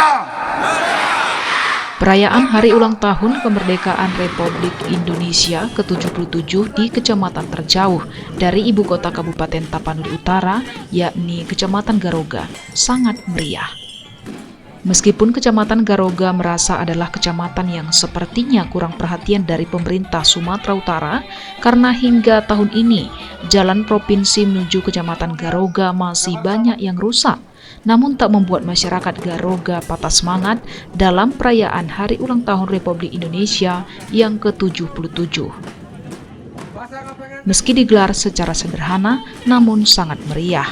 Merdeka! Perayaan Hari Ulang Tahun Kemerdekaan Republik Indonesia ke-77 di kecamatan terjauh dari ibu kota Kabupaten Tapanuli Utara, yakni Kecamatan Garoga, sangat meriah. Meskipun Kecamatan Garoga merasa adalah kecamatan yang sepertinya kurang perhatian dari pemerintah Sumatera Utara, karena hingga tahun ini jalan provinsi menuju Kecamatan Garoga masih banyak yang rusak, namun tak membuat masyarakat Garoga patah semangat dalam perayaan Hari Ulang Tahun Republik Indonesia yang ke-77. Meski digelar secara sederhana, namun sangat meriah.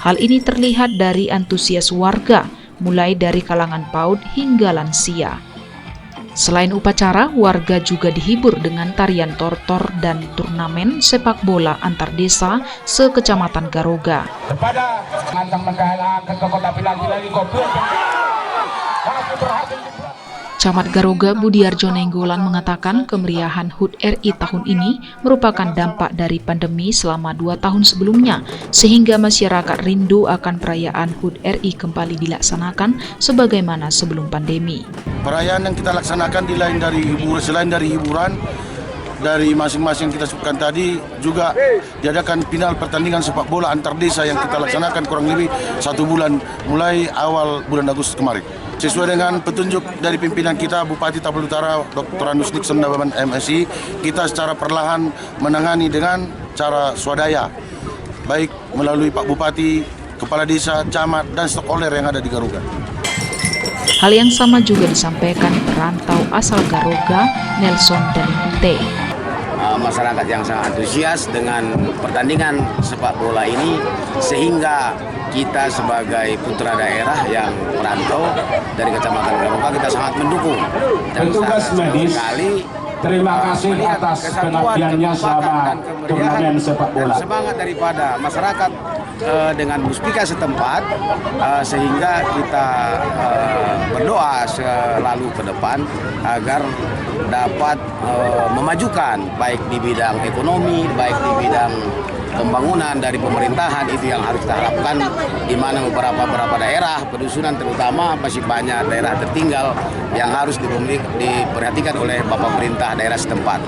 Hal ini terlihat dari antusias warga, mulai dari kalangan PAUD hingga lansia. Selain upacara, warga juga dihibur dengan tarian tortor dan turnamen sepak bola antar desa se-Kecamatan Garoga. Kepada mantan menteri ke kota lagi Camat Garoga Budiarjo Nenggolan mengatakan kemeriahan HUT RI tahun ini merupakan dampak dari pandemi selama 2 tahun sebelumnya, sehingga masyarakat rindu akan perayaan HUT RI kembali dilaksanakan sebagaimana sebelum pandemi. Perayaan yang kita laksanakan selain dari hiburan, dari masing-masing kita sebutkan tadi, juga diadakan final pertandingan sepak bola antar desa yang kita laksanakan kurang lebih 1 bulan, mulai awal bulan Agustus kemarin. Sesuai dengan petunjuk dari pimpinan kita, Bupati Tapanuli Utara, Dr. Andus Nixon MSI, kita secara perlahan menangani dengan cara swadaya, baik melalui Pak Bupati, Kepala Desa, Camat, dan stakeholder yang ada di Garoga. Hal yang sama juga disampaikan perantau asal Garoga, Nelson Danipute. Masyarakat yang sangat antusias dengan pertandingan sepak bola ini, sehingga kita sebagai putra daerah yang merantau dari Kecamatan Garoga, kita sangat mendukung dan petugas medis. Terima kasih atas pengabdiannya selama turnamen sepak bola. Dan semangat daripada masyarakat dengan muspika setempat, sehingga kita berdoa selalu ke depan agar dapat memajukan baik di bidang ekonomi, baik di bidang pembangunan dari pemerintahan. Itu yang harus kita harapkan, di mana beberapa daerah pedusunan terutama masih banyak daerah tertinggal yang harus diperhatikan oleh Bapak Pemerintah daerah setempat.